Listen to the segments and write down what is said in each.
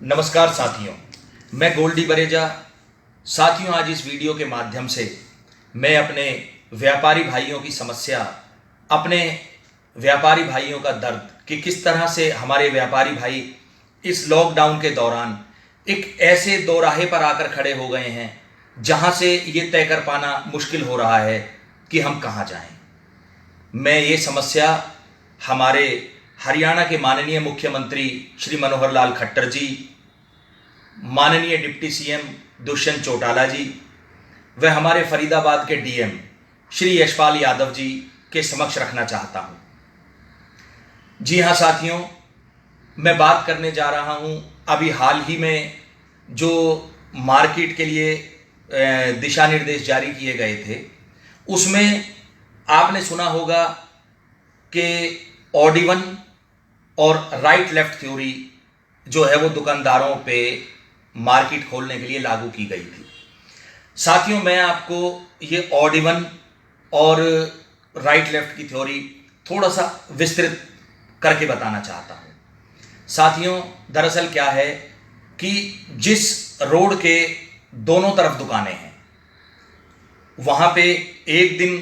नमस्कार साथियों, मैं गोल्डी बरेजा। साथियों, आज इस वीडियो के माध्यम से मैं अपने व्यापारी भाइयों की समस्या, अपने व्यापारी भाइयों का दर्द कि किस तरह से हमारे व्यापारी भाई इस लॉकडाउन के दौरान एक ऐसे दोराहे पर आकर खड़े हो गए हैं जहां से ये तय कर पाना मुश्किल हो रहा है कि हम कहां जाएं। मैं ये समस्या हमारे हरियाणा के माननीय मुख्यमंत्री श्री मनोहर लाल खट्टर जी, माननीय डिप्टी सीएम दुष्यंत चौटाला जी व हमारे फरीदाबाद के डीएम श्री यशपाल यादव जी के समक्ष रखना चाहता हूं। जी हां साथियों, मैं बात करने जा रहा हूं अभी हाल ही में जो मार्केट के लिए दिशा निर्देश जारी किए गए थे, उसमें आपने सुना होगा कि ऑड इवन और राइट लेफ्ट थ्योरी जो है वो दुकानदारों पे मार्केट खोलने के लिए लागू की गई थी। साथियों, मैं आपको ये ऑड इवन और राइट लेफ्ट की थ्योरी थोड़ा सा विस्तृत करके बताना चाहता हूँ। साथियों, दरअसल क्या है कि जिस रोड के दोनों तरफ दुकानें हैं, वहाँ पे एक दिन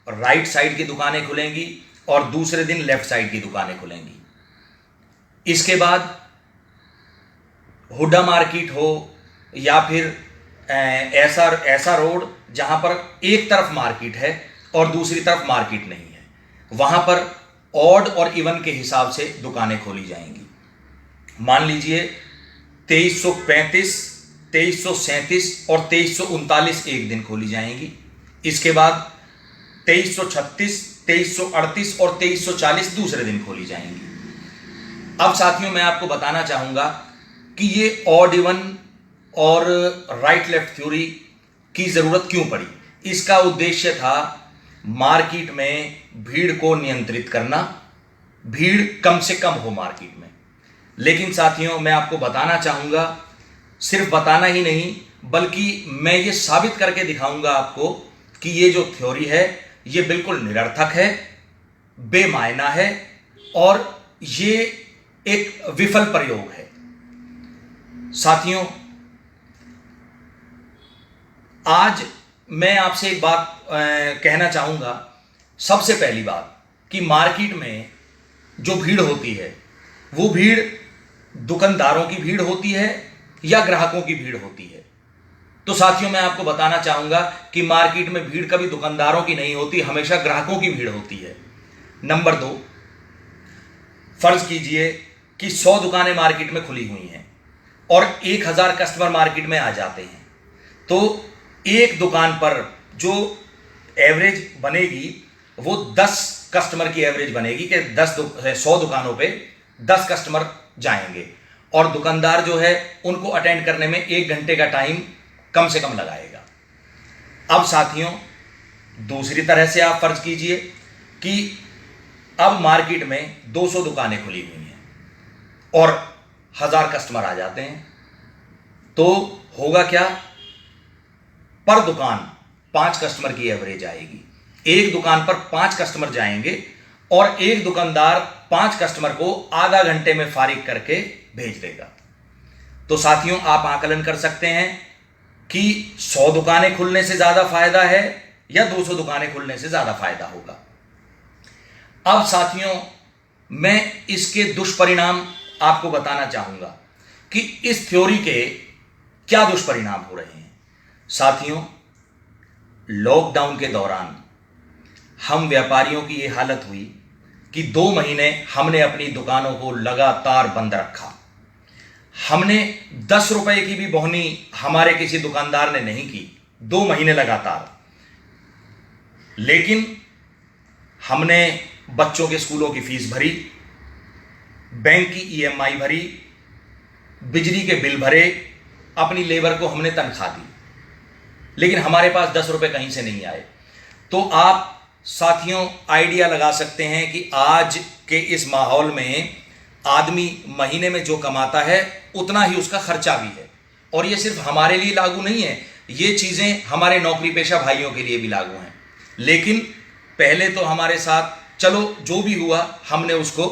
राइट साइड की दुकानें खुलेंगी और दूसरे दिन लेफ्ट साइड की दुकानें खुलेंगी। इसके बाद हुड्डा मार्केट हो या फिर ऐसा रोड जहां पर एक तरफ मार्केट है और दूसरी तरफ मार्केट नहीं है, वहां पर ऑड और इवन के हिसाब से दुकानें खोली जाएंगी। मान लीजिए 2335, 2337 और 2339 एक दिन खोली जाएंगी। इसके बाद 2336, 2338 और 2340 दूसरे दिन खोली जाएंगी। अब साथियों, मैं आपको बताना चाहूंगा कि ये ऑड इवन और राइट लेफ्ट थ्योरी की जरूरत क्यों पड़ी। इसका उद्देश्य था मार्केट में भीड़ को नियंत्रित करना, भीड़ कम से कम हो मार्केट में। लेकिन साथियों, मैं आपको बताना चाहूंगा, सिर्फ बताना ही नहीं बल्कि मैं ये साबित करके दिखाऊंगा आपको कि ये जो थ्योरी है ये बिल्कुल निरर्थक है, बेमायना है और ये एक विफल प्रयोग है। साथियों, आज मैं आपसे एक बात कहना चाहूंगा। सबसे पहली बात कि मार्केट में जो भीड़ होती है वो भीड़ दुकानदारों की भीड़ होती है या ग्राहकों की भीड़ होती है। तो साथियों, मैं आपको बताना चाहूंगा कि मार्केट में भीड़ कभी दुकानदारों की नहीं होती, हमेशा ग्राहकों की भीड़ होती है। नंबर 2, फर्ज कीजिए कि 100 दुकानें मार्केट में खुली हुई हैं और 1000 कस्टमर मार्केट में आ जाते हैं, तो एक दुकान पर जो एवरेज बनेगी वो 10 कस्टमर की एवरेज बनेगी कि 100 दुकानों पे 10 कस्टमर जाएंगे और दुकानदार जो है उनको अटेंड करने में 1 घंटे का टाइम कम से कम लगाएगा। अब साथियों, दूसरी तरह से आप फर्ज कीजिए कि अब मार्केट में 200 दुकानें खुली हुई हैं और 1000 कस्टमर आ जाते हैं, तो होगा क्या, पर दुकान 5 कस्टमर की एवरेज आएगी। एक दुकान पर 5 कस्टमर जाएंगे और एक दुकानदार 5 कस्टमर को आधा घंटे में फारिग करके भेज देगा। तो साथियों, आप आकलन कर सकते हैं कि 100 दुकानें खुलने से ज्यादा फायदा है या 200 दुकानें खुलने से ज्यादा फायदा होगा। अब साथियों, मैं इसके दुष्परिणाम आपको बताना चाहूंगा कि इस थ्योरी के क्या दुष्परिणाम हो रहे हैं। साथियों, लॉकडाउन के दौरान हम व्यापारियों की यह हालत हुई कि 2 महीने हमने अपनी दुकानों को लगातार बंद रखा। हमने 10 रुपए की भी बोहनी हमारे किसी दुकानदार ने नहीं की 2 महीने लगातार। लेकिन हमने बच्चों के स्कूलों की फीस भरी, बैंक की ईएमआई भरी, बिजली के बिल भरे, अपनी लेबर को हमने तनख्वाह दी, लेकिन हमारे पास 10 रुपए कहीं से नहीं आए। तो आप साथियों आइडिया लगा सकते हैं कि आज के इस माहौल में आदमी महीने में जो कमाता है उतना ही उसका खर्चा भी है। और ये सिर्फ हमारे लिए लागू नहीं है, ये चीजें हमारे नौकरी पेशा भाइयों के लिए भी लागू हैं। लेकिन पहले तो हमारे साथ चलो जो भी हुआ हमने उसको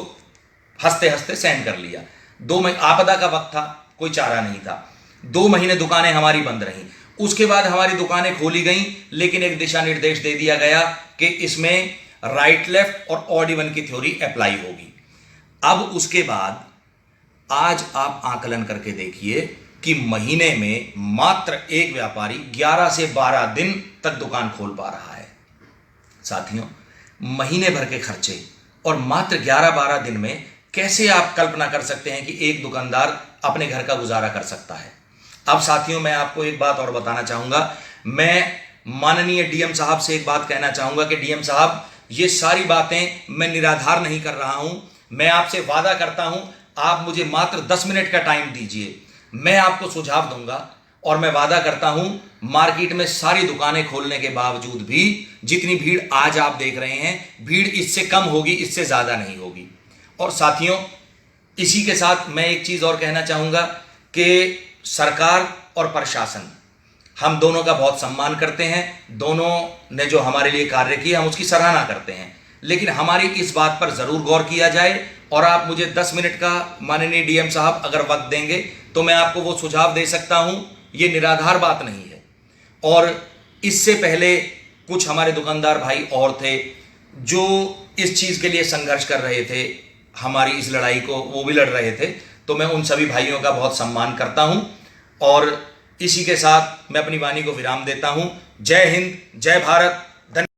हंसते हंसते सहन कर लिया। आपदा का वक्त था, कोई चारा नहीं था। 2 महीने दुकानें हमारी बंद रहीं। उसके बाद हमारी दुकानें खोली गईं, लेकिन एक दिशा निर्देश दे दिया गया कि इसमें राइट लेफ्ट और ऑड इवन की थ्योरी अप्लाई होगी। अब उसके बाद आज आप आकलन करके देखिए कि महीने में मात्र एक व्यापारी 11 से 12 दिन तक दुकान खोल पा रहा है। साथियों, महीने भर के खर्चे और मात्र 11-12 दिन में कैसे आप कल्पना कर सकते हैं कि एक दुकानदार अपने घर का गुजारा कर सकता है। अब साथियों, मैं आपको एक बात और बताना चाहूंगा। मैं माननीय डीएम साहब से एक बात कहना चाहूंगा कि डीएम साहब, ये सारी बातें मैं निराधार नहीं कर रहा हूं। मैं आपसे वादा करता हूं, आप मुझे मात्र 10 मिनट का टाइम दीजिए, मैं आपको सुझाव दूंगा और मैं वादा करता हूं मार्केट में सारी दुकानें खोलने के बावजूद भी जितनी भीड़ आज आप देख रहे हैं, भीड़ इससे कम होगी, इससे ज्यादा नहीं होगी। और साथियों, इसी के साथ मैं एक चीज और कहना चाहूंगा कि सरकार और प्रशासन, हम दोनों का बहुत सम्मान करते हैं। दोनों ने जो हमारे लिए कार्य किया, हम उसकी सराहना करते हैं, लेकिन हमारी इस बात पर जरूर गौर किया जाए। और आप मुझे 10 मिनट का माननीय डीएम साहब अगर वक्त देंगे तो मैं आपको वो सुझाव दे सकता हूं। ये निराधार बात नहीं है। और इससे पहले कुछ हमारे दुकानदार भाई और थे जो इस चीज के लिए संघर्ष कर रहे थे, हमारी इस लड़ाई को वो भी लड़ रहे थे। तो मैं उन सभी भाइयों का बहुत सम्मान करता हूं और इसी के साथ मैं अपनी वाणी को विराम देता हूं। जय हिंद, जय भारत।